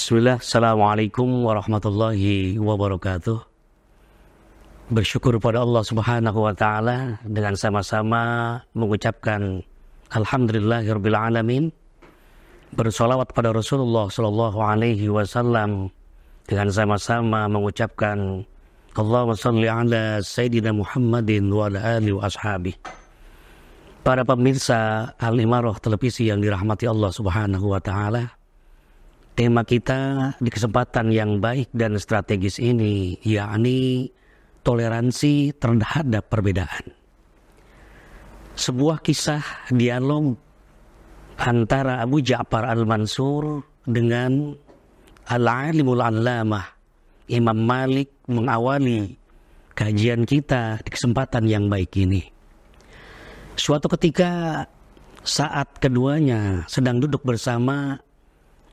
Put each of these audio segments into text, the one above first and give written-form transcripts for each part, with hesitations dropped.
Bismillah, Assalamualaikum warahmatullahi wabarakatuh. Bersyukur pada Allah subhanahu wa ta'ala dengan sama-sama mengucapkan Alhamdulillahirabbil alamin. Bersolawat pada Rasulullah sallallahu alaihi wasallam dengan sama-sama mengucapkan Allahumma shalli ala Sayyidina Muhammadin wa ala alihi wa ashabihi. Para pemirsa Al-Imarah televisi yang dirahmati Allah subhanahu wa ta'ala, tema kita di kesempatan yang baik dan strategis ini yakni toleransi terhadap perbedaan. Sebuah kisah dialog antara Abu Ja'far Al-Mansur dengan Al-Alimul Allamah Imam Malik mengawali kajian kita di kesempatan yang baik ini. Suatu ketika saat keduanya sedang duduk bersama,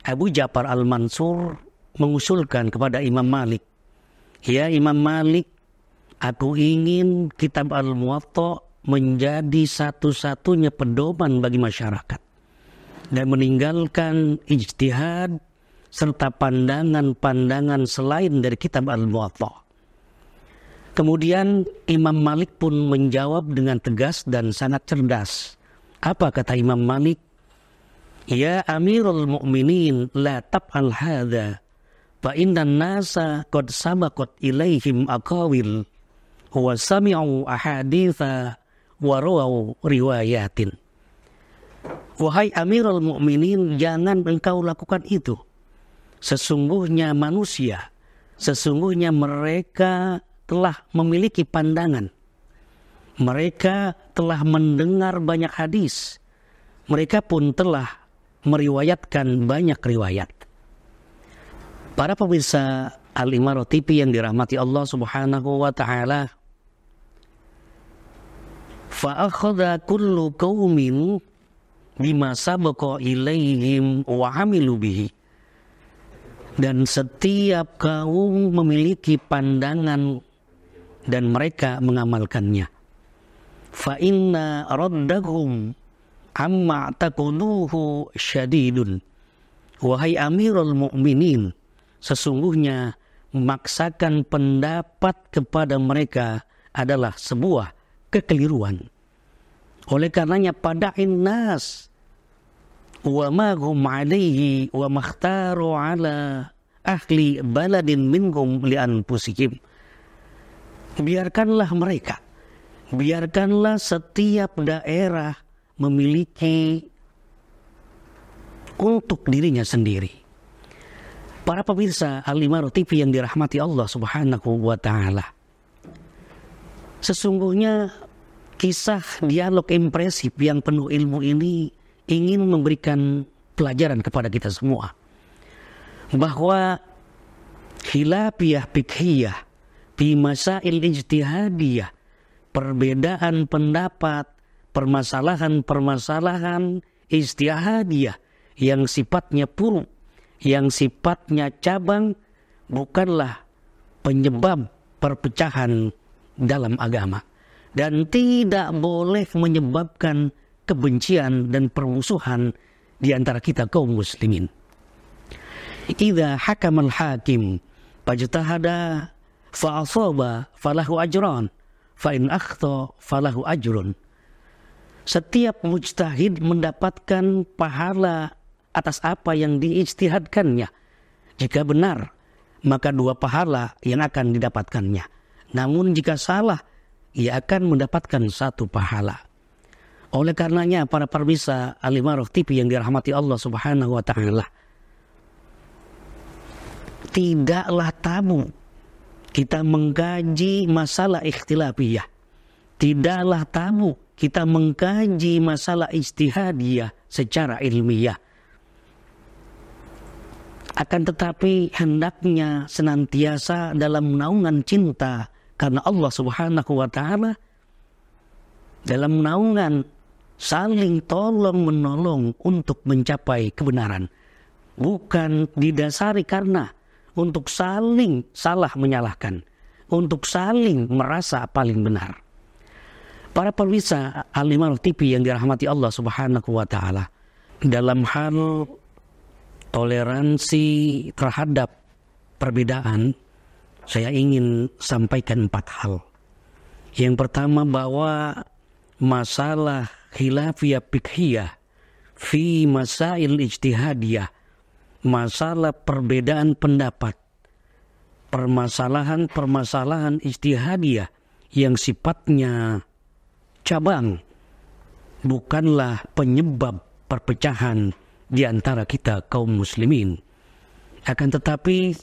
Abu Ja'far Al-Mansur mengusulkan kepada Imam Malik, "Ya Imam Malik, aku ingin kitab Al-Muwatta menjadi satu-satunya pedoman bagi masyarakat dan meninggalkan ijtihad serta pandangan-pandangan selain dari kitab Al-Muwatta." Kemudian Imam Malik pun menjawab dengan tegas dan sangat cerdas. Apa kata Imam Malik? "Ya Amirul Mu'minin, la tab'al hadha, fa innan nasa qad sabaqat ilaihim aqawil, wa sami'u ahaditha, wa rawaw riwayatin." Wahai Amirul Mu'minin, jangan engkau lakukan itu. Sesungguhnya manusia, sesungguhnya mereka telah memiliki pandangan. Mereka telah mendengar banyak hadis. Mereka pun telah meriwayatkan banyak riwayat. Para pemirsa Al-Imarah TV yang dirahmati Allah subhanahu wa ta'ala, fa'akhadha kullu qawmin bima sabaqa ilaihim wa amilu bihi. Dan setiap kaum memiliki pandangan dan mereka mengamalkannya. Fa inna raddahum amma taquluhu syadidun. Wahai Amirul Mu'minin, sesungguhnya memaksakan pendapat kepada mereka adalah sebuah kekeliruan. Oleh karenanya pada'in nas wa ma hum alaihi wa makhtaru ala ahli baladin minhum li anfusihim. Biarkanlah mereka, biarkanlah setiap daerah memiliki untuk dirinya sendiri. Para pemirsa Al-Imarah TV yang dirahmati Allah subhanahu wa ta'ala, sesungguhnya kisah dialog impresif yang penuh ilmu ini ingin memberikan pelajaran kepada kita semua bahwa khilafiyah fiqhiyah fi masail ijtihadiyah, perbedaan pendapat, permasalahan-permasalahan ijtihadiyah yang sifatnya puru, yang sifatnya cabang, bukanlah penyebab perpecahan dalam agama dan tidak boleh menyebabkan kebencian dan permusuhan di antara kita kaum muslimin. Idza hakamal hakim fajtahada fa asaba falahu ajran, fa in akhta falahu ajrun. Setiap mujtahid mendapatkan pahala atas apa yang diijtihadkannya. Jika benar, maka 2 pahala yang akan didapatkannya. Namun jika salah, ia akan mendapatkan 1 pahala. Oleh karenanya para pemirsa Al-Imarah TV yang dirahmati Allah subhanahu wa ta'ala, tidaklah tabu kita mengkaji masalah ikhtilafiyah. Tidaklah tabu kita mengkaji masalah ijtihadiyah secara ilmiah. Akan tetapi hendaknya senantiasa dalam naungan cinta karena Allah subhanahu wa ta'ala, dalam naungan saling tolong menolong untuk mencapai kebenaran, bukan didasari karena untuk saling salah menyalahkan, untuk saling merasa paling benar. Para pemirsa Al-Imarah TV yang dirahmati Allah subhanahu wa ta'ala, dalam hal toleransi terhadap perbedaan, saya ingin sampaikan 4 hal. Yang pertama, bahwa masalah khilafiyah fiqhiyah fi masail ijtihadiyah, masalah perbedaan pendapat, permasalahan ijtihadiyah yang sifatnya cabang, bukanlah penyebab perpecahan di antara kita kaum muslimin. Akan tetapi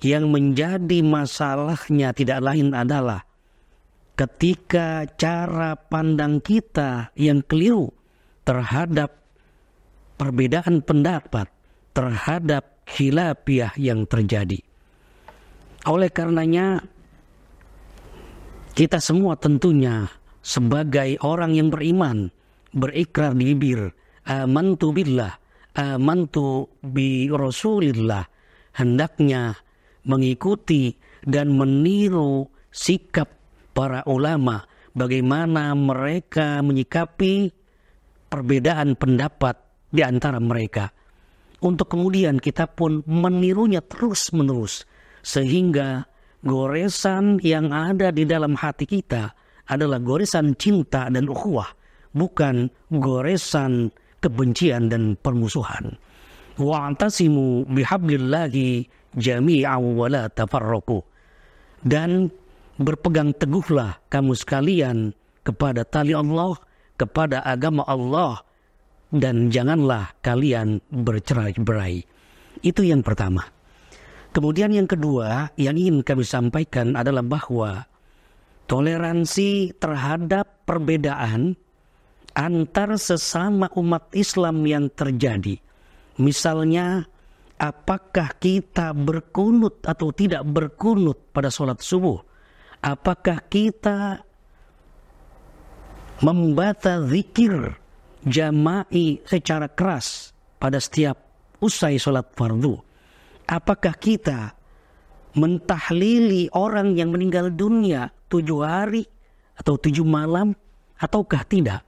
yang menjadi masalahnya tidak lain adalah ketika cara pandang kita yang keliru terhadap perbedaan pendapat, terhadap khilafiyah yang terjadi. Oleh karenanya, kita semua tentunya sebagai orang yang beriman, berikrar di bibir, amantu billah, amantu bi rasulillah, hendaknya mengikuti dan meniru sikap para ulama, bagaimana mereka menyikapi perbedaan pendapat di antara mereka. Untuk kemudian kita pun menirunya terus-menerus, sehingga goresan yang ada di dalam hati kita adalah goresan cinta dan ukhuwah, bukan goresan kebencian dan permusuhan. Wa'tasimu bihablillahi jami'an wa la tafarraqu. Dan berpegang teguhlah kamu sekalian kepada tali Allah, kepada agama Allah, dan janganlah kalian bercerai-berai. Itu yang pertama. Kemudian yang kedua yang ingin kami sampaikan adalah bahwa toleransi terhadap perbedaan antar sesama umat Islam yang terjadi. Misalnya, apakah kita berkunut atau tidak berkunut pada sholat subuh? Apakah kita membaca zikir jama'i secara keras pada setiap usai sholat fardu? Apakah kita mentahlili orang yang meninggal dunia 7 hari atau 7 malam ataukah tidak?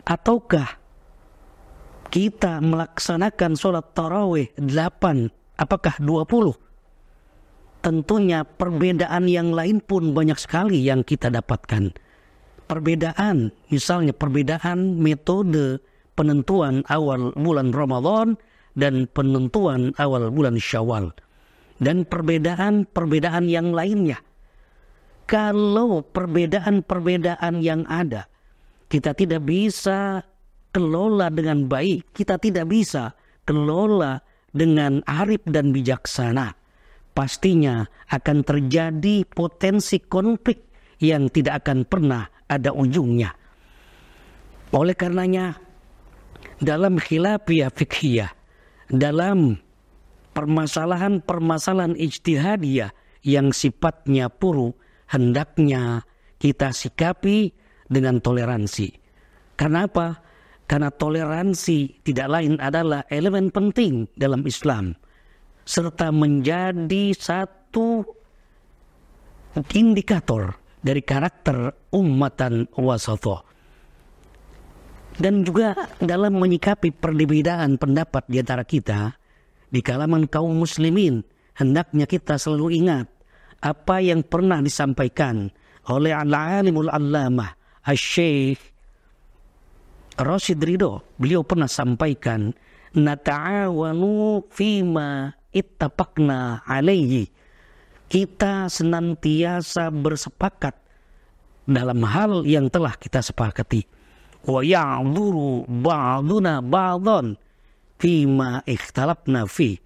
Ataukah kita melaksanakan sholat tarawih 8, apakah 20? Tentunya perbedaan yang lain pun banyak sekali yang kita dapatkan. Perbedaan, misalnya perbedaan metode penentuan awal bulan Ramadan dan penentuan awal bulan Syawal. Dan perbedaan yang lainnya. Kalau perbedaan yang ada, kita tidak bisa kelola dengan baik, kita tidak bisa kelola dengan arif dan bijaksana, pastinya akan terjadi potensi konflik yang tidak akan pernah ada ujungnya. Oleh karenanya, dalam khilafiyah fiqhiyah, dalam permasalahan ijtihadiyah yang sifatnya puru, hendaknya kita sikapi dengan toleransi. Karena apa? Karena toleransi tidak lain adalah elemen penting dalam Islam, serta menjadi satu indikator dari karakter ummatan wasatha. Dan juga dalam menyikapi perbedaan pendapat di antara kita di kalangan kaum muslimin, hendaknya kita selalu ingat apa yang pernah disampaikan oleh al-alimul allamah Asy-Syaikh Rashid Ridho. Beliau pernah sampaikan, nata'awanu fima ittafaqna alaihi. Kita senantiasa bersepakat dalam hal yang telah kita sepakati. Wa ya'dhuru ba'duna ba'dhan fima ikhtalafna fi.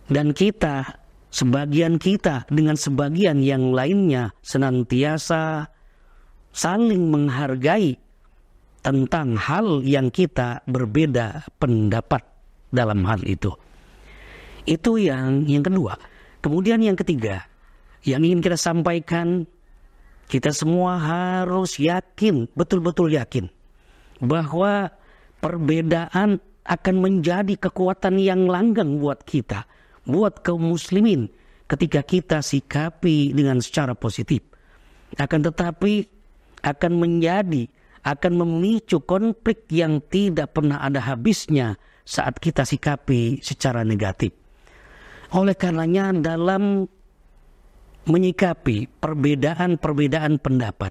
Dan kita, sebagian kita dengan sebagian yang lainnya senantiasa saling menghargai tentang hal yang kita berbeda pendapat dalam hal itu. Itu yang kedua. Kemudian yang ketiga, yang ingin kita sampaikan, kita semua harus yakin, betul-betul yakin, bahwa perbedaan akan menjadi kekuatan yang langgeng buat kita, buat kaum muslimin, ketika kita sikapi dengan secara positif. Akan tetapi, akan memicu konflik yang tidak pernah ada habisnya saat kita sikapi secara negatif. Oleh karenanya dalam menyikapi perbedaan-perbedaan pendapat,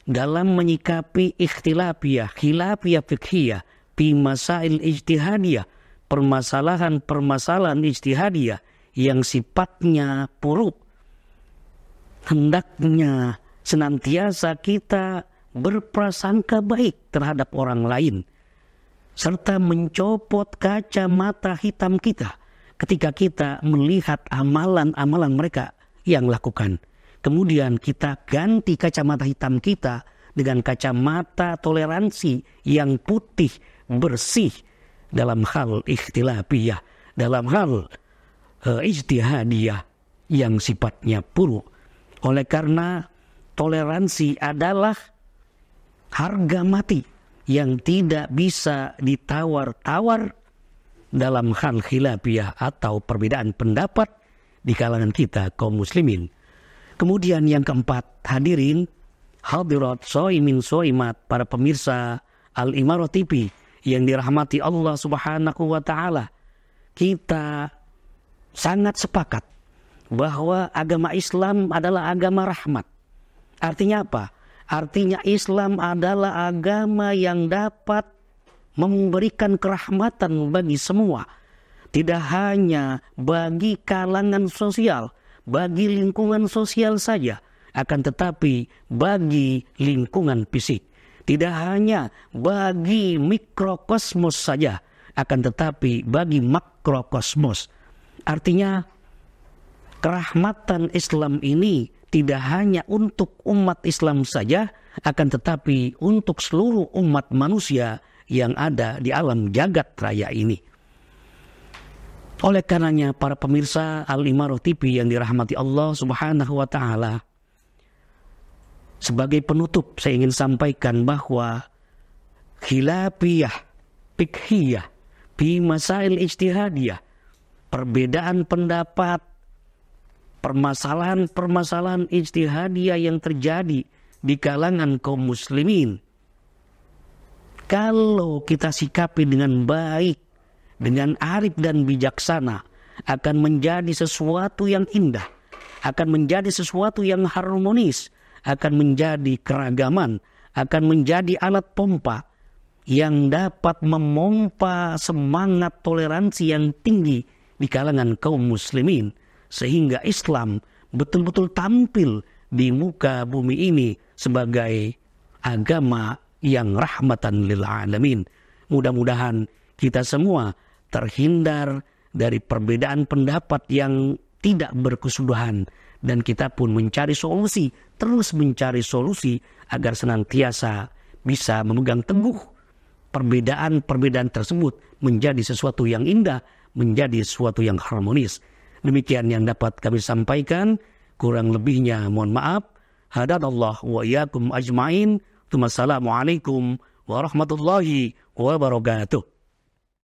dalam menyikapi ikhtilafiyah, khilafiyah fiqhiyah, fi masail ijtihadiyah, permasalahan-permasalahan ijtihadiyah yang sifatnya puruk, hendaknya senantiasa kita berprasangka baik terhadap orang lain, serta mencopot kacamata hitam kita ketika kita melihat amalan-amalan mereka yang lakukan. Kemudian kita ganti kacamata hitam kita dengan kacamata toleransi yang putih, bersih dalam hal ikhtilafiyah, dalam hal ijtihadiyah yang sifatnya puruk. Oleh karena toleransi adalah harga mati yang tidak bisa ditawar-tawar dalam hal khilafiyah atau perbedaan pendapat di kalangan kita kaum muslimin. Kemudian yang keempat, hadirin hadirat shaimin shaimat, para pemirsa Al-Imarah TV yang dirahmati Allah Subhanahu wa taala. Kita sangat sepakat bahwa agama Islam adalah agama rahmat. Artinya apa? Artinya Islam adalah agama yang dapat memberikan kerahmatan bagi semua. Tidak hanya bagi kalangan sosial, bagi lingkungan sosial saja, akan tetapi bagi lingkungan fisik. Tidak hanya bagi mikrokosmos saja, akan tetapi bagi makrokosmos. Artinya kerahmatan Islam ini tidak hanya untuk umat Islam saja, akan tetapi untuk seluruh umat manusia yang ada di alam jagat raya ini. Oleh karenanya para pemirsa Al-Imarah TV yang dirahmati Allah Subhanahu wa taala, sebagai penutup saya ingin sampaikan bahwa khilafiyah, fiqhiyah, fi masail ijtihadiyah, perbedaan pendapat, permasalahan-permasalahan ijtihadiyah yang terjadi di kalangan kaum muslimin, kalau kita sikapi dengan baik, dengan arif dan bijaksana, akan menjadi sesuatu yang indah, akan menjadi sesuatu yang harmonis, akan menjadi keragaman, akan menjadi alat pompa yang dapat memompa semangat toleransi yang tinggi di kalangan kaum muslimin, sehingga Islam betul-betul tampil di muka bumi ini sebagai agama yang rahmatan lil alamin. Mudah-mudahan kita semua terhindar dari perbedaan pendapat yang tidak berkesudahan, dan kita pun mencari solusi, terus mencari solusi agar senantiasa bisa memegang teguh perbedaan-perbedaan tersebut menjadi sesuatu yang indah, menjadi sesuatu yang harmonis. Demikian yang dapat kami sampaikan, kurang lebihnya mohon maaf. Hadanallah wa iyyakum ajmain. Wassalamualaikum warahmatullahi wabarakatuh.